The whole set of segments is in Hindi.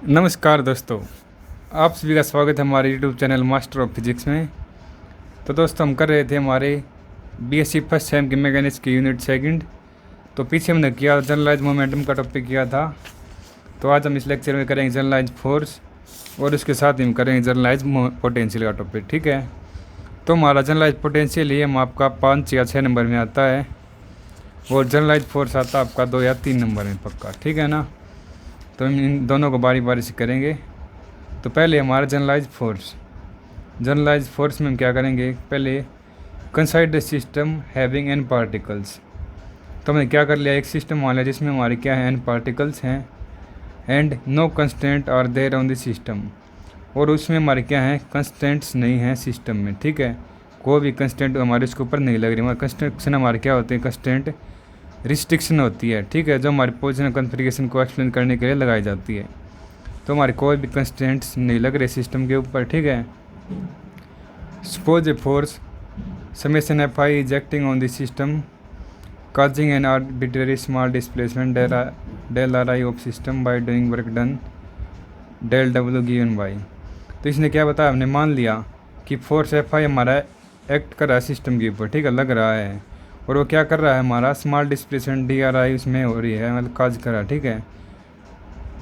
नमस्कार दोस्तों, आप सभी का स्वागत है हमारे YouTube channel master of physics में। तो दोस्तों, हम कर रहे थे हमारे बीएससी फर्स्ट सेम की मैकेनिक्स की यूनिट सेकंड। तो पीछे हमने किया जनरलाइज मोमेंटम का टॉपिक किया था। तो आज हम इस लेक्चर में करेंगे जनरलाइज फोर्स और उसके साथ ही हम करेंगे जनरलाइज पोटेंशियल का टॉपिक। ठीक है, तो हमारा जनरलाइज पोटेंशियल ये हम आपका 5 या 6 नंबर में आता है और जनरलाइज फोर्स आता है आपका 2 या 3 नंबर में पक्का। ठीक है ना, तो हम इन दोनों को बारी बारी से करेंगे। तो पहले हमारा जनरलाइज फोर्स में हम क्या करेंगे, पहले consider system having an particles. तो हमने क्या कर लिया, एक सिस्टम मान लिया जिसमें हमारे क्या है, एन पार्टिकल्स हैं and no constant are there on the system. और उसमें हमारे क्या हैं, कंस्टेंट्स नहीं हैं सिस्टम में। ठीक है, कोई भी कंस्टेंट हमारे इसके ऊपर नहीं लग रही। हमारे कंस्ट्रक्शन हमारे क्या होते हैं, कंस्टेंट रिस्ट्रिक्शन होती है। ठीक है, जो हमारी पोजिशन कॉन्फ़िगरेशन को एक्सप्लेन करने के लिए लगाई जाती है। तो हमारे कोई भी कंस्टेंट्स नहीं लग रहे सिस्टम के ऊपर। ठीक है, suppose a force summation F I is acting on the system causing an arbitrary small displacement del r i of system by doing work done del w given by। तो इसने क्या बताया, हमने मान लिया कि फोर्स एफ आई हमारा एक्ट कर रहा है सिस्टम के ऊपर। ठीक है, लग रहा है, और वो क्या कर रहा है, हमारा स्मॉल डिस्प्लेसमेंट डी आर आई उसमें हो रही है, मतलब काज कर रहा है। ठीक है,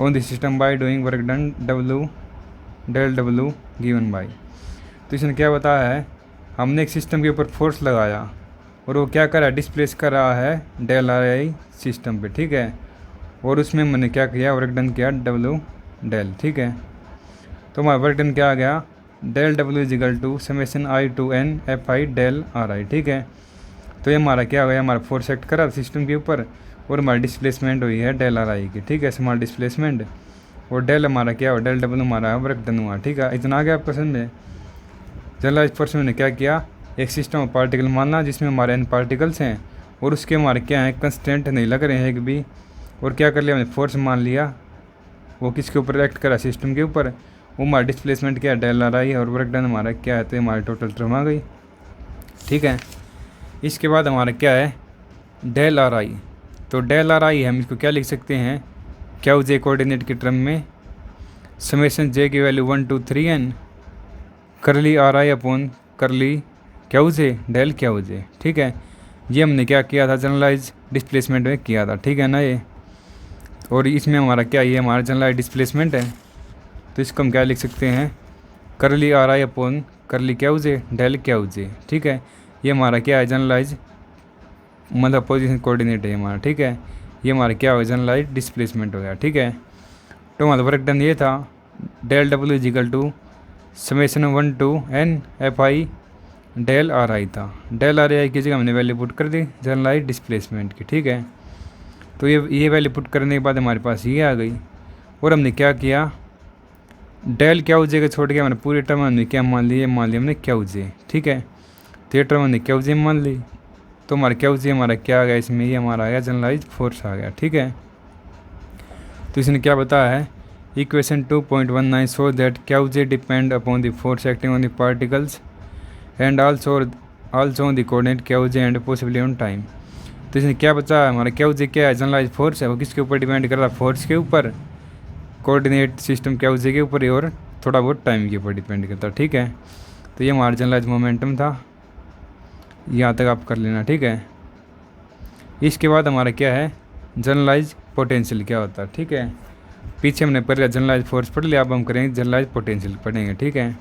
on the system by doing work done del W given by. तो इसने क्या बताया है, हमने एक सिस्टम के ऊपर फोर्स लगाया और वो क्या कर रहा है, डिस्प्लेस कर रहा है डेल आर आई सिस्टम पे। ठीक है, और उसमें मैंने क्या किया, वर्क डन किया डब्लू डेल। ठीक है, तो हमारा वर्क डन क्या आ गया, del W is equal to summation I to N F I del are I. ठीक है, तो ये हमारा क्या हो गया, हमारा फोर्स एक्ट करा सिस्टम के ऊपर और हमारी डिस्प्लेसमेंट हुई है डेल आर आई की। ठीक है, स्मॉल डिस्प्लेसमेंट, और डेल हमारा क्या हो, डेल डब्लू हमारा वर्क डन हुआ। ठीक है, इतना आ गया आपको समझ में। जनरलाइज फोर्स में क्या किया, एक सिस्टम ऑफ पार्टिकल मानना जिसमें हमारे एन पार्टिकल्स हैं और उसके हमारे क्या हैं, कंस्टेंट नहीं लग रहे हैं एक भी। और क्या कर लिया, हमने फोर्स मान लिया, वो किसके ऊपर एक्ट करा, सिस्टम के ऊपर। वो हमारा डिस्प्लेसमेंट क्या है, डेल आर आई, और वर्क डन हमारा क्या है, तो हमारी टोटल टर्म आ गई। ठीक है, इसके बाद हमारा क्या है, डेल आर आई। तो डेल आर आई हम इसको क्या लिख सकते हैं, क्या जे कोऑर्डिनेट के टर्म में समेशन जे की वैल्यू 1 2 3 एन करली आर आई अपॉन करली क्या जे डेल क्या जे। ठीक है, ये हमने क्या किया था, जनरलाइज डिस्प्लेसमेंट में किया था। ठीक है ना ये, और इसमें हमारा क्या, ये हमारा जनरलाइज डिस्प्लेसमेंट है। तो इसको हम क्या लिख सकते हैं, करली आर आई अपॉन करली क्या जे डेल क्या जे। ठीक है, ये हमारा क्या है, जनरलाइज मतलब पोजीशन कोऑर्डिनेट है हमारा। ठीक है, ये हमारा क्या हो, जनरलाइज डिस्प्लेसमेंट हो गया। ठीक है, तो हमारा वर्क डन ये था, del W is equal to summation 1 to N F I del are i था। डेल आर आई की जगह हमने वैल्यू पुट कर दी जनरलाइज डिस्प्लेसमेंट की। ठीक है, तो ये वैल्यू पुट करने के बाद हमारे पास ये आ गई, और हमने क्या किया, डेल क्या जे को छोड़ के हमने पूरे टर्म हमने क्या मान लिया हमने क्या जे। ठीक है, तो ये टर्म हमने क्या जे मान ली, तो हमारा क्या जे हमारा क्या आ गया, इसमें ये हमारा आ गया जनरलाइज फोर्स आ गया। ठीक है, तो इसने क्या बताया है, equation 2.19 show that Q j depend upon the force acting on the particles and also on the coordinate q j and possibly on time. तो इसने क्या बताया, हमारा क्या जे क्या है, जनरलाइज फोर्स है, वो किसके ऊपर डिपेंड कर रहा है, फोर्स के ऊपर, कोऑर्डिनेट सिस्टम क्या जे के ऊपर और थोड़ा बहुत टाइम के ऊपर डिपेंड करता है। ठीक है, तो ये हमारा जनरलाइज मोमेंटम था, यहाँ तक आप कर लेना। ठीक है, इसके बाद हमारा क्या है, जनरलाइज पोटेंशियल क्या होता है। ठीक है, पीछे हमने पहले जनरलाइज फोर्स पढ़ लिया, अब हम करेंगे जनरलाइज पोटेंशियल पढ़ेंगे। ठीक है,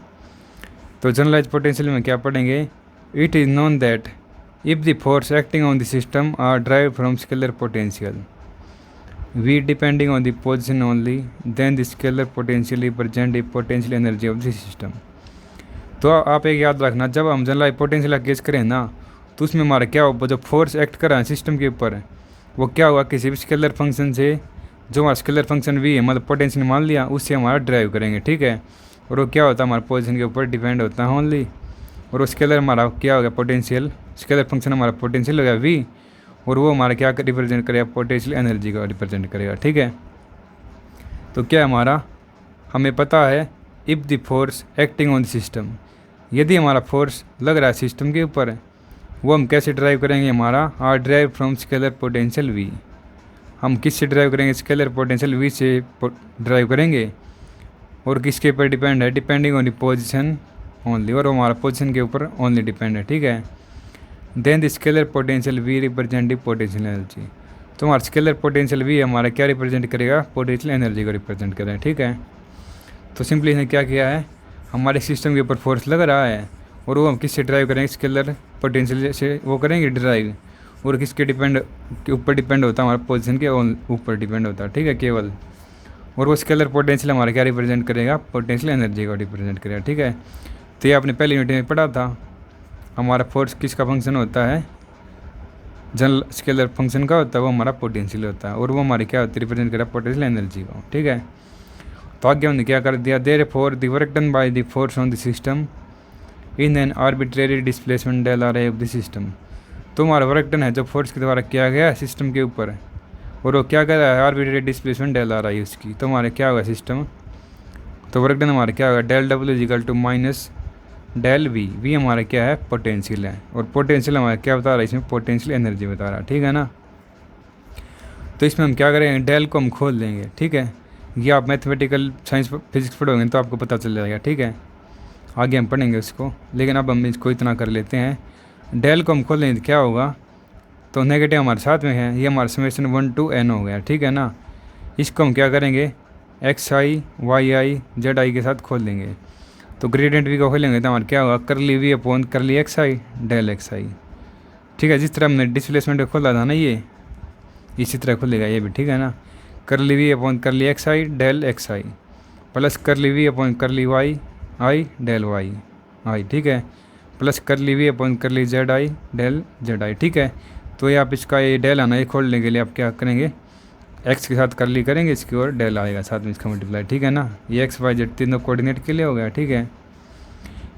तो जनरलाइज पोटेंशियल में क्या पढ़ेंगे, it is known that if the force acting on the system are drive from scalar potential V depending on the position only then the scalar potential represent the potential energy of the system. तो आप एक याद रखना, जब हम जनरलाइज पोटेंशियल का केस करें ना, तो उसमें हमारा क्या होगा, जो फोर्स एक्ट कर रहा है सिस्टम के ऊपर, वो क्या होगा, किसी भी स्केलर फंक्शन से, जो हमारा स्केलर फंक्शन भी है मतलब पोटेंशियल मान लिया, उससे हमारा ड्राइव करेंगे। ठीक है, और वो क्या होता है, हमारा पोजीशन के ऊपर डिपेंड होता है ओनली, और वो स्केलर हमारा क्या हो गया, पोटेंशियल, स्केलर फंक्शन हमारा पोटेंशियल हो गया वी, और वो हमारा क्या रिप्रेजेंट करेगा, पोटेंशियल एनर्जी का रिप्रेजेंट करेगा। ठीक है, तो क्या हमारा, हमें पता है if the force acting on the system, यदि हमारा फोर्स लग रहा है सिस्टम के ऊपर, वो हम कैसे ड्राइव करेंगे, हमारा R drive from scalar potential V. हम किस से ड्राइव करेंगे, स्केलर पोटेंशियल वी से ड्राइव करेंगे। और किसके ऊपर डिपेंड है, depending on the position only, और हमारा पोजिशन के ऊपर ओनली डिपेंड है, ठीक है। Then the scalar potential V represent the potential energy. तो हमारा स्केलर पोटेंशियल वी हमारा क्या रिप्रेजेंट करेगा, पोटेंशियल एनर्जी को रिप्रेजेंट करेगा, ठीक है। तो सिंपली इसने क्या किया है, हमारे सिस्टम के ऊपर फोर्स लग रहा है और वो हम किससे ड्राइव करेंगे, स्केलर पोटेंशियल से वो करेंगे ड्राइव, और किसके के ऊपर डिपेंड होता है, हमारा पोजीशन के ऊपर डिपेंड होता है, ठीक है, केवल। और वो स्केलर पोटेंशियल हमारा क्या रिप्रेजेंट करेगा, पोटेंशियल एनर्जी को रिप्रेजेंट करेगा, ठीक है। तो ये आपने पहली यूनिट में पढ़ा था, हमारा फोर्स किसका फंक्शन होता है, जनरल स्केलर फंक्शन का होता है, वो हमारा पोटेंशियल होता है, और वो हमारी क्या होती है, रिप्रेजेंट करेगा पोटेंशियल एनर्जी को, ठीक है। तो आगे हमने क्या कर दिया, therefore the work done by the force on the system in an arbitrary displacement del R of the system. तो हमारा वर्क डन है जो फोर्स के द्वारा किया गया है सिस्टम के ऊपर, और वो क्या कर रहा है, arbitrary displacement del are I उसकी। तो हमारे क्या होगा सिस्टम, तो वर्क डन हमारा क्या होगा, del W is equal to minus del V. V हमारा क्या है, पोटेंशियल है, और पोटेंशियल हमारा क्या बता रहा है, इसमें पोटेंशियल एनर्जी बता रहा है, ठीक है ना। तो इसमें हम क्या करेंगे, डेल को हम खोल देंगे, ठीक है। ये आप मैथमेटिकल साइंस फिजिक्स पढ़ोगे तो आपको पता चल जाएगा, ठीक है। आगे हम पढ़ेंगे उसको, लेकिन अब हम इसको इतना कर लेते हैं, डेल को हम खोल लेंगे तो क्या होगा, तो नेगेटिव हमारे साथ में है, ये हमारा समेशन 1 to n हो गया, ठीक है ना। इसको हम क्या करेंगे, X I Y I Z I के साथ खोल देंगे। तो ग्रेडियंट वी को खोलेंगे तो हमारा क्या होगा, करली V upon curly x i del x आई, ठीक है। जिस तरह हमने डिस्प्लेसमेंट को खोला था ना, ये इसी तरह खुलेगा ये भी, ठीक है ना। Curly V upon curly x i del x i plus curly V upon curly y i del y i, ठीक है, plus curly V upon curly z i del z i, ठीक है। तो ये आप इसका ये डेल आना, ये खोलने के लिए आप क्या करेंगे, एक्स के साथ करली करेंगे इसकी, और डेल आएगा साथ में इसका मल्टीप्लाई, ठीक है ना। ये एक्स वाई जेड तीनों कोऑर्डिनेट के लिए हो गया, ठीक है।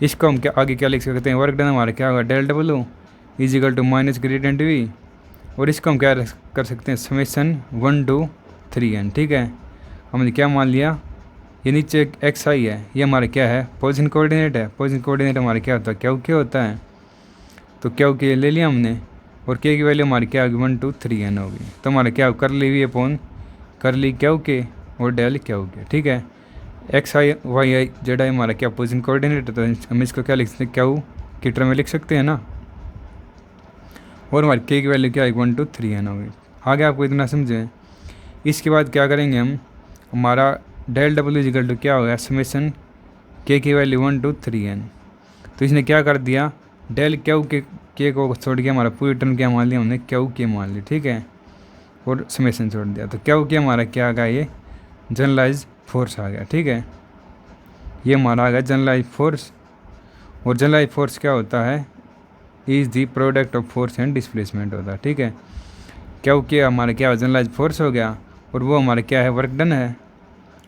इसको हम क्या आगे क्या लिख सकते हैं, वर्क डन हमारा क्या होगा, del W is equal to minus gradient V, और इसको हम क्या कर सकते हैं, समेशन 1 to 3n, ठीक है। हमने क्या मान लिया, ये नीचे एक्स आई है, ये हमारा क्या है, पोजीशन कोऑर्डिनेट है। पोजीशन कोऑर्डिनेट हमारा क्या होता है, क्यू के होता है, तो क्यू के ले लिया हमने, और के की वैल्यू हमारी क्या होगी, 1 to 3n होगी। तो हमारा क्या कर ली हुई अपॉन कर ली क्यू के और डेल क्यू के, ठीक है। X I Y I Z i हमारा क्या पोजीशन कोऑर्डिनेट है, तो हम इसको क्या लिख सकते हैं, क्यू की टर्म में लिख सकते हैं ना, और हमारी के की वैल्यू क्या है, 1 to 3n होगी। आगे आपको इतना समझें। इसके बाद क्या करेंगे हम, हमारा डेल डब्ल्यू इजिकल टू क्या होगा, समेशन के की वैल्यू 1 to 3n। तो इसने क्या कर दिया, डेल क्यू के को छोड़ के हमारा पूरी टर्म क्या मान लिया हमने, क्यू के मान ली, ठीक है, और समेशन छोड़ दिया। तो क्यू के हमारा क्या आ गया, ये जनरलाइज फोर्स आ गया, ठीक है। ये हमारा आ गया जनरलाइज फोर्स, और जनरलाइज फोर्स क्या होता है, is the product of force and displacement होता है, ठीक है। क्योंकि हमारा क्या जनरलाइज फोर्स हो गया, और वो हमारा क्या है, वर्क डन है,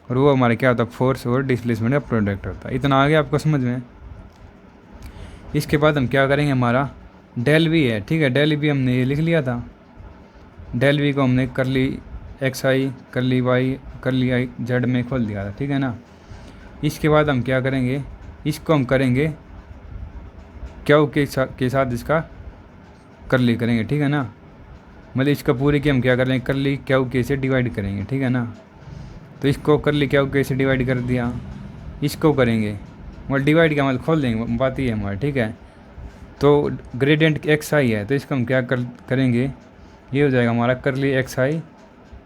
और वो हमारा क्या होता है, फोर्स और डिस्प्लेसमेंट का प्रोडक्ट होता है। इतना आ गया आपको समझ में। इसके बाद हम क्या करेंगे, हमारा डेल वी है, ठीक है। डेल वी हमने ये लिख लिया था, डेल वी को हमने कर ली एक्स आई कर ली वाई कर ली आई जेड में खोल दिया था, ठीक है ना। इसके बाद हम क्या करेंगे, इसको हम करेंगे क्यू के साथ इसका कर ली करेंगे, ठीक है ना। मतलब इसका पूरी की हम क्या करेंगे, कर ली क्यू के से डिवाइड करेंगे, ठीक है ना। तो इसको कर ली क्यू के से डिवाइड कर दिया, इसको करेंगे मतलब डिवाइड का मतलब खोल देंगे, बात ही है हमारा, ठीक है। तो ग्रेडियंट एक्स आई है, तो इसको हम क्या करेंगे, ये हो जाएगा हमारा कर ली एक्स आई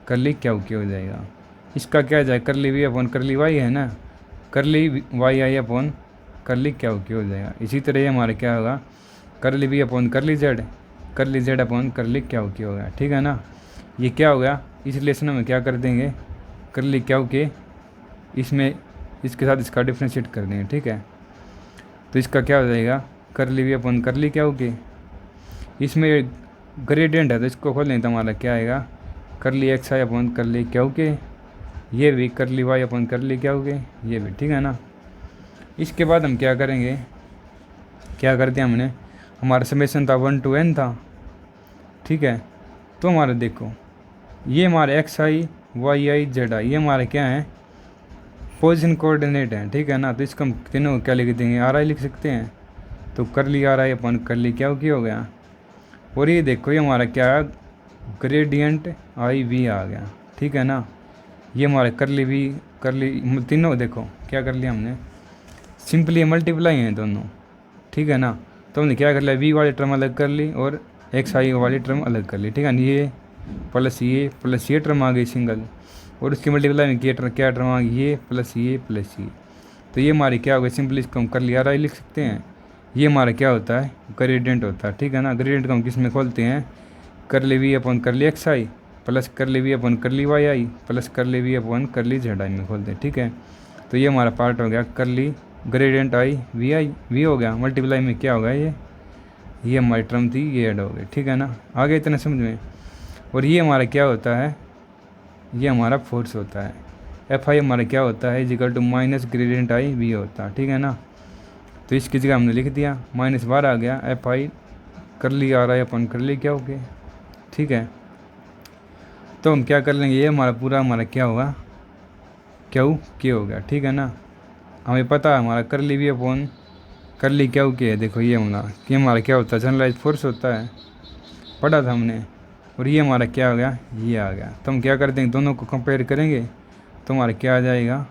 कर ली क्यू के हो जाएगा। इसका क्या जाएगा, कर ली we upon curly Y है ना, कर ली वाई आई अपॉन कर ली क्यू के हो जाएगा। इसी तरह ये हमारा क्या होगा, कर ली we upon curly Z upon कर ली क्यू के हो गया, ठीक है ना। ये क्या हो गया, इस रिलेशन में क्या कर देंगे, कर ली क्यू के इसमें इसके साथ इसका डिफ्रेंशिएट कर देंगे, ठीक है। तो इसका क्या हो जाएगा, कर ली वी अपॉन कर ली क्यू के, इसमें ग्रेडियंट है तो इसको खोल लें तो हमारा क्या आएगा, कर ली एक्स आई अपॉन कर ली क्यू के, ये भी कर ली वाई अपॉन कर ली क्यू के, ये भी, ठीक है ना। इसके बाद हम क्या करेंगे, क्या कर दिया हमने, हमारा समेशन था 1 to n था, ठीक है। तो हमारा देखो ये हमारे x I Y I Z i, ये हमारे क्या है, पोजीशन कोऑर्डिनेट है, ठीक है ना। तो इसको हम तीनों क्या लिख देंगे, आर आई लिख सकते हैं। तो कर ली are I upon curly क्या हो गया, और ये देखो ये हमारा क्या है, ग्रेडियंट आई वी आ गया, ठीक है ना। ये हमारे कर ली वी करली तीनों देखो क्या कर लिया हमने, सिंपली मल्टीप्लाई हैं दोनों, ठीक है ना। तो हमने क्या कर लिया, वी वाली टर्म अलग कर ली और एक्स आई वाली टर्म अलग कर ली, ठीक है ना। ये प्लस ये टर्म आ गई सिंगल, और उसकी मल्टीप्लाई में क्या टर्म आ गई, ये प्लस ये प्लस ये। तो ये हमारी क्या हो गई, सिंपली इसको हम कर लिया आई लिख सकते हैं। ये हमारा क्या होता है, ग्रेडियंट होता है, ठीक है ना। ग्रेडियंट को हम किस में खोलते हैं, कर ले we upon curly x i plus कर ले we upon curly y i plus कर ले we upon curly z आई में खोलते हैं, ठीक है। तो ये हमारा पार्ट हो गया कर ली ग्रेडियंट आई वी हो गया, मल्टीप्लाई में क्या होगा, ये हमारी टर्म थी, ये ऐड हो गई, ठीक है ना। आगे इतना समझ में। और ये हमारा क्या होता है, ये हमारा फोर्स होता है। एफ आई हमारा क्या होता है, is equal to minus gradient i V होता है, ठीक है ना। तो इसकी जगह हमने लिख दिया -12 आ गया, एफ आई कर ली आ रहा है अपन कर ली क्या हो गया, ठीक है। तो हम क्या कर लेंगे, ये हमारा पूरा हमारा क्या होगा, क्या हो गया, ठीक है ना। हमें पता है हमारा कर ली भी अपॉन कर ली क्या है, देखो ये हमारा क्या होता है, जनरलाइज फोर्स होता है, पढ़ा था हमने। और ये हमारा क्या हो गया, ये आ गया। तो हम क्या कर देंगे, दोनों को कंपेयर करेंगे तो हमारा क्या आ जाएगा,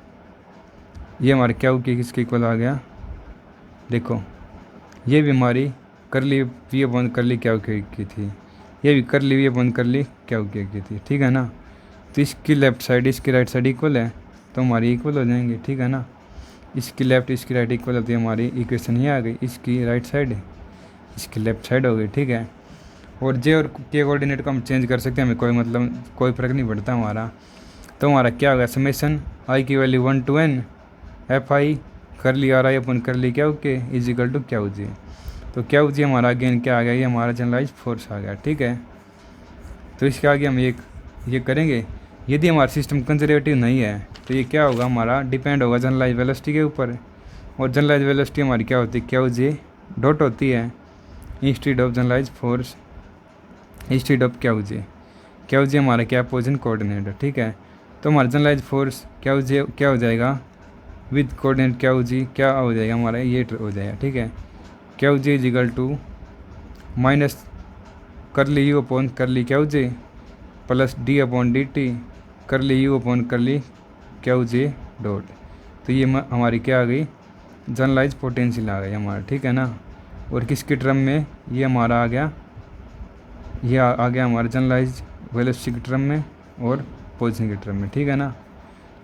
ये हमारा क्या किसके इक्वल आ गया, देखो ये भी हमारी कर ली वी अपॉन कर ली क्या की थी, ये भी कर ली वी अपॉन कर ली क्या की थी, ठीक है ना। तो इसकी लेफ्ट साइड इसकी राइट साइड इक्वल है तो हमारी इक्वल हो जाएंगे, ठीक है ना। इसकी लेफ्ट इसकी राइट इक्वल होती है, हमारी इक्वेशन ये आ गई, इसकी राइट साइड इसकी लेफ्ट साइड हो गई, ठीक है। और जे और के कोऑर्डिनेट को हम चेंज कर सकते हैं, हमें कोई फ़र्क नहीं पड़ता हमारा। तो हमारा क्या होगा, समेशन आई की value 1 to n F I कर ली आ रहा है अपन कर ली क्या ओके इज इक्वल टू क्या जी। तो क्या जी हमारा अगेन क्या आ गया, ये हमारा जनरलाइज फोर्स आ गया, ठीक है। तो इसके आगे हम ये करेंगे, यदि हमारा सिस्टम कंजर्वेटिव नहीं है तो ये क्या होगा, हमारा डिपेंड होगा जनरलाइज वेलोसिटी के ऊपर। और जनरलाइज वेलोसिटी हमारी क्या होती है, क्या जे डॉट होती है instead of generalize force instead of क्या जे हमारा क्या पोजिशन कोऑर्डिनेट है, ठीक है। तो हमारा जनरलाइज फोर्स क्या हो जाएगा विद कोऑर्डिनेट क्या हो जाएगा, हमारा ये हो जाएगा, ठीक है। Q j is equal to minus curly U upon curly q j plus d upon d t curly U upon curly q J dot. तो ये हमारी क्या आ गई, जनरलाइज पोटेंशियल आ गई हमारा, ठीक है ना। और किसके टर्म में, ये हमारा आ गया, ये आ गया हमारा जनरलाइज वेलोसिटी के टर्म में और पोजीशन के टर्म में, ठीक है ना।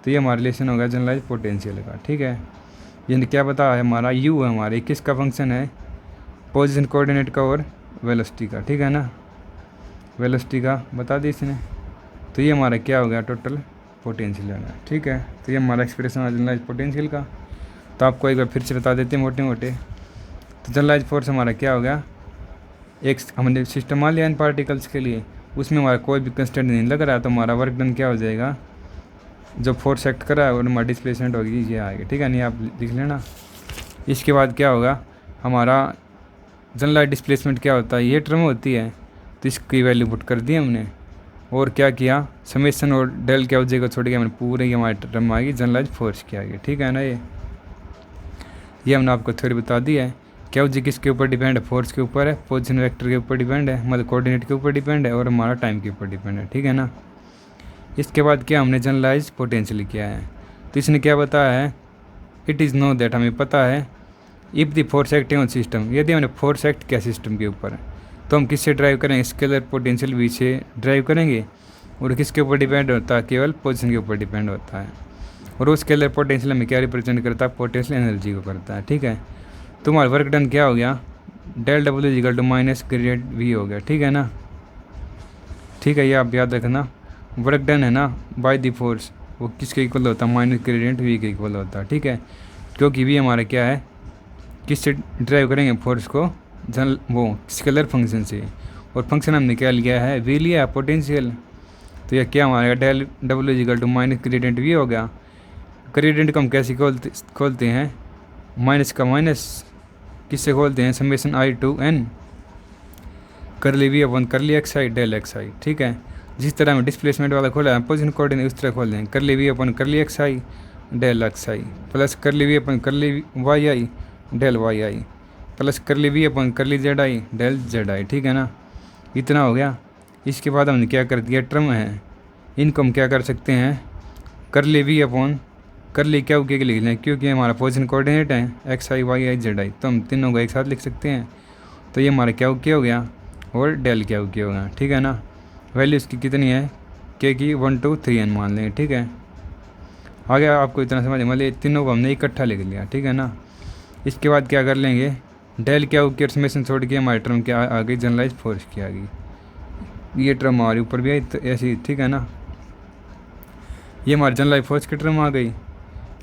तो ये हमारा रिलेशन होगा जनरलाइज पोटेंशियल का, ठीक है। ये क्या बता है, हमारा यू है, हमारे किसका फंक्शन है, पोजीशन कोऑर्डिनेट का और वेलोसिटी का, ठीक है ना। वेलोसिटी का बता दी इसने। तो ये हमारा क्या हो गया, टोटल पोटेंशियल है, ठीक है। तो ये हमारा एक्सप्रेशन है जनरलाइज पोटेंशियल का। तो आपको एक बार फिर से बता देते हैं मोटे। तो जनरलाइज फोर्स हमारा क्या हो गया, एक हमने सिस्टम मान लिया इन पार्टिकल्स के लिए, उसमें हमारा कोई भी कंस्टेंट नहीं लग रहा, तो हमारा वर्क डन क्या हो जाएगा, जो फोर्स एक्ट करा है और हमारी डिस्प्लेसमेंट होगी ये आएगी, ठीक है। नहीं आप लिख लेना। इसके बाद क्या होगा, हमारा जनरलाइज डिस्प्लेसमेंट क्या होता है, ये टर्म होती है, तो इसकी वैल्यू पुट कर दी हमने। और क्या किया, समेशन और डेल क्या हो जाएगा छोड़ के हमने पूरे हमारे टर्म आएगी जनरलाइज फोर्स की आएगी, ठीक है ना। ये हमने आपको थ्योरी बता दी है। क्या हो जी किसके ऊपर डिपेंड है, फोर्स के ऊपर है, पोजीशन वेक्टर के ऊपर डिपेंड है, मतलब कोऑर्डिनेट के ऊपर डिपेंड है, और हमारा टाइम के ऊपर डिपेंड है, ठीक है ना। इसके बाद क्या हमने जनरलाइज पोटेंशियल किया है। तो इसने क्या बताया है, इट इज़ नो दैट हमें पता है if the force acting on system, यदि हमने फोर्स एक्ट किया सिस्टम के ऊपर तो हम किससे ड्राइव करेंगे, स्केलर पोटेंशियल वी से ड्राइव करेंगे। और किसके ऊपर डिपेंड होता है, केवल पोजीशन के ऊपर डिपेंड होता है। और वो स्केलर पोटेंशियल में क्या रिप्रेजेंट करता है, पोटेंशियल एनर्जी को करता है, ठीक है। तो हमारा वर्क डन क्या हो गया, del W is equal to minus gradient V हो गया, ठीक है ना। ठीक है, ये आप याद रखना। वर्क डन है ना बाय द फोर्स, वो किसके इक्वल होता है, माइनस ग्रेडियंट वी के इक्वल होता है, ठीक है। क्योंकि वी हमारा क्या है, किससे ड्राइव करेंगे फोर्स को, वो स्केलर फंक्शन से। और फंक्शन हमने क्या लिया है, वी लिया पोटेंशियल। तो यह क्या हमारा del W equal to minus gradient V हो गया। ग्रेडियंट को हम कैसे खोलते हैं, माइनस का माइनस किससे खोलते हैं, समेशन आई टू एन कर ली V upon curly x i del x आई, ठीक है। जिस तरह में डिस्प्लेसमेंट वाला खोला है पोजीशन कोऑर्डिनेट उस तरह खोल दें, कर ली V upon curly x i del x i plus curly V upon curly y i del y i plus curly V upon curly z i del z i, ठीक है ना। इतना हो गया। इसके बाद हमने क्या कर दिया, टर्म है इनको हम क्या कर सकते हैं, कर ली वी अपॉन करली क्या के लिख लें, क्योंकि हमारा पोजीशन कोऑर्डिनेट है x I Y I Z i, तो हम तीनों को एक साथ लिख सकते हैं। तो ये हमारा क्या हो गया और डेल क्या हो गया, ठीक है ना। वैल्यू इसकी कितनी है के की 1 2 3 n मान लेंगे, ठीक है। आगे आपको इतना समझ, मतलब तीनों को हमने इकट्ठा लिख लिया, ठीक है ना। इसके बाद क्या कर लेंगे, डेल क्या होकर समेशन छोड़ के हमारी टर्म क्या आ गई, जनरलाइज फोर्स की आ गई। ये टर्म हमारे ऊपर भी आई तो ऐसी, ठीक है ना। ये हमारी जनरलाइज फोर्स की टर्म आ गई।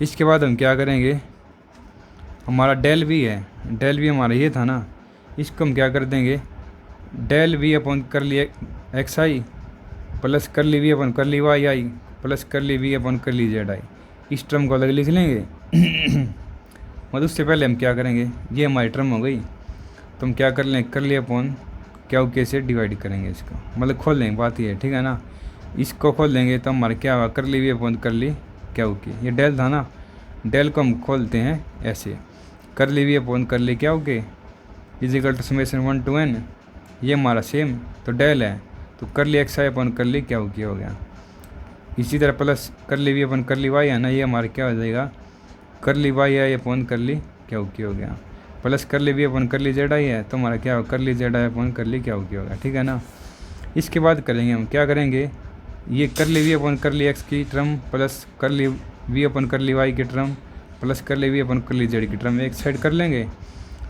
इसके बाद हम क्या करेंगे, हमारा डेल वी है, डेल वी हमारा ये था ना, इसको हम क्या कर देंगे, डेल वी अपन कर लिए x i plus curly V upon curly y i plus curly V upon curly z आई, इस टर्म को अलग लिख लेंगे। मतलब उससे पहले हम क्या करेंगे, ये हमारी टर्म हो गई, तो हम क्या कर लें, कर लिए अपन क्या के से डिवाइड करेंगे इसको, मतलब खोल लेंगे, बात ये है, ठीक है ना। इसको खोल देंगे तो हमारा क्या हुआ, कर ली V upon curly q के, ये डेल था ना, डेल को हम खोलते हैं ऐसे, कर ली V upon curly q k is equal to summation 1 to n, ये हमारा सेम तो डेल है, तो कर ली एक्स आई अपन कर ली क्या हो गया। इसी तरह plus curly V upon curly Y है ना, ये हमारा क्या हो जाएगा, कर ली वाई आई अपन कर ली क्या हो गया, plus curly V upon curly z आई है, तो हमारा क्या हो, कर ली जेड आई अपन कर ली क्या हो गया, ठीक है ना। इसके बाद करेंगे हम क्या करेंगे, ये कर ली V upon curly x की term plus curly V upon curly Y की term plus curly V upon curly Z की टर्म एक साइड कर लेंगे,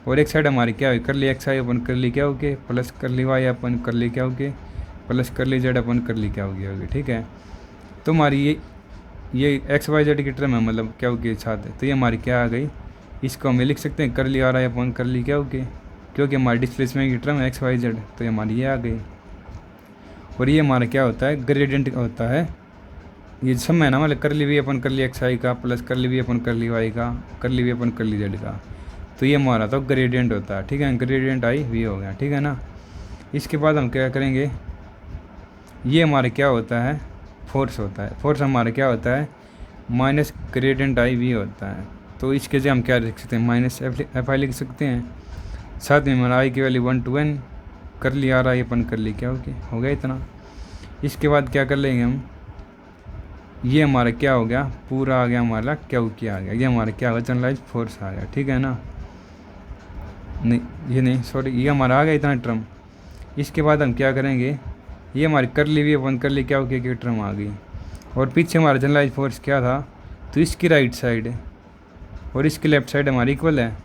और एक साइड हमारी क्या हुई, कर ली एक्स आई अपन कर ली क्या हो के प्लस कर ली वाई अपन कर ली क्या हो के प्लस कर ली जेड अपन कर ली क्या हो गया, ठीक है। तो हमारी ये एक्स वाई जेड की टर्म है, मतलब क्या हो गया साथ है, तो ये हमारी क्या आ गई, इसको हम लिख सकते हैं कर ली आ रहा है अपन कर ली क्या हो के, क्योंकि हमारी डिस्प्लेसमेंट की टर्म है एक्स वाई जेड, तो ये हमारी ये आ गई। और ये हमारा क्या होता है, ग्रेडियंट होता है, ये सब है ना, मतलब कर ली V upon curly x आई का plus curly V upon curly Y का कर ली V upon curly Z का, तो ये हमारा तो ग्रेडियंट होता है, ठीक है, ग्रेडियंट आई वी हो गया, ठीक है ना। इसके बाद हम क्या करेंगे, ये हमारे क्या होता है, फोर्स होता है, फोर्स हमारा क्या होता है माइनस ग्रेडियंट आई वी होता है, तो इसके जगह हम क्या लिख सकते हैं, माइनस एफ आई लिख सकते हैं। साथ में हमारा आई की वैल्यू 1 to n कर ली आ रहा है अपन कर ली क्या हो गया इतना। इसके बाद क्या कर लेंगे हम, ये हमारा क्या हो गया, पूरा आ गया हमारा क्या आ गया, ये हमारा क्या होगा, जनरलाइज फोर्स आ गया, ठीक है ना। नहीं ये नहीं सॉरी, ये हमारा आ गया इतना टर्म। इसके बाद हम क्या करेंगे, ये हमारी कर ली हुई अपन कर ली क्या हो गया की टर्म आ गई, और पीछे हमारा जनरलाइज फोर्स क्या था, तो इसकी राइट साइड और इसकी लेफ्ट साइड हमारी इक्वल है,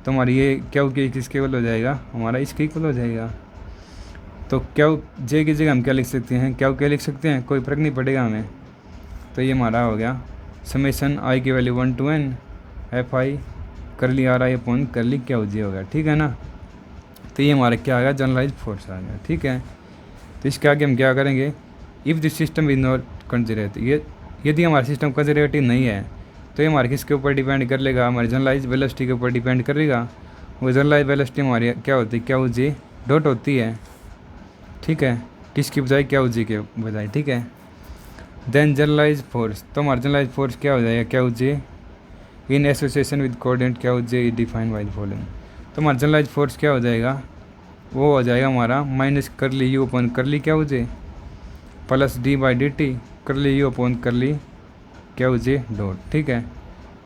तो हमारी ये क्या हो गया किसके इक्वल हो जाएगा, हमारा इसके इक्वल हो जाएगा। तो क्या जे की जगह हम क्या लिख सकते हैं, क्या लिख सकते हैं, कोई फ़र्क नहीं पड़ेगा हमें। तो ये हमारा हो गया समेशन आई की value 1 to n F I कर ली आ रहा है अपन कर ली क्या हो गया, ठीक है ना। तो ये हमारा क्या आ गया, जनरलाइज फोर्स आ गया, ठीक है। तो इसके आगे हम क्या करेंगे, if this system is not conservative, ये यदि हमारा सिस्टम कंजर्वेटिव नहीं है, तो ये हमारे किसके ऊपर डिपेंड कर लेगा, हमारी जनरलाइज वेलोसिटी के ऊपर डिपेंड करेगा। वो जनरलाइज वेलोसिटी हमारी क्या होती है, क्या हो जी डॉट होती है, ठीक है, किसकी बजाय क्या हो जी के बजाय, ठीक है। देन जनरलाइज फोर्स, तो हमारा जनरलाइज फोर्स क्या हो जाएगा, क्या हो जी इन एसोसिएशन विद कोऑर्डिनेट क्या हो जाए डिफाइन बाय द फॉलोइंग। तो हमारा जनरलाइज फोर्स क्या हो जाएगा, वो हो जाएगा हमारा minus curly you upon curly क्या हो जाए plus D by D t curly you upon curly क्या हो जाए डॉट, ठीक है।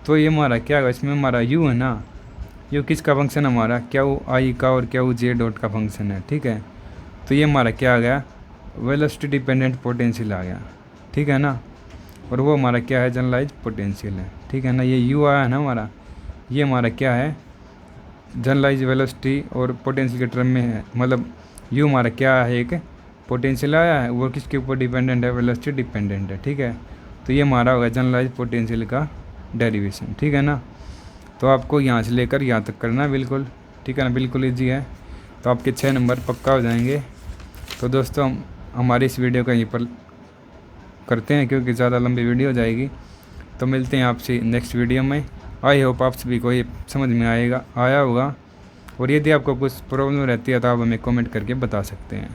तो ये हमारा क्या है, इसमें हमारा यू है ना, यू किसका फंक्शन हमारा क्या वो आई का और क्या वो जे डॉट का फंक्शन है, ठीक है। तो ये हमारा क्या आ गया, वेलोसिटी डिपेंडेंट पोटेंशियल आ गया, ठीक है ना। और वो हमारा क्या है, जनरलाइज पोटेंशियल है, ठीक है ना। ये यू आया है ना हमारा, ये हमारा क्या है जनरलाइज वेलोसिटी और पोटेंशियल के टर्म में है, मतलब यू हमारा क्या है एक पोटेंशियल आया है, वो किसके ऊपर डिपेंडेंट है, वेलोसिटी डिपेंडेंट है, ठीक है। तो ये हमारा होगा जनरलाइज पोटेंशियल का डेरिवेशन, ठीक है ना। तो आपको यहाँ से लेकर यहाँ तक करना है बिल्कुल, ठीक है ना, बिल्कुल ईजी है। तो आपके 6 नंबर पक्का हो जाएंगे। तो दोस्तों हम हमारी इस वीडियो का यहीं पर करते हैं, क्योंकि ज़्यादा लंबी वीडियो हो जाएगी। तो मिलते हैं आपसे नेक्स्ट वीडियो में। आई होप आप सभी को ये समझ में आया होगा, और यदि आपको कुछ प्रॉब्लम रहती है तो आप हमें कमेंट करके बता सकते हैं।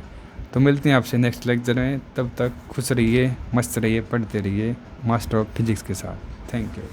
तो मिलते हैं आपसे नेक्स्ट लेक्चर में, तब तक खुश रहिए, मस्त रहिए, पढ़ते रहिए मास्टर ऑफ फिजिक्स के साथ। Thank you.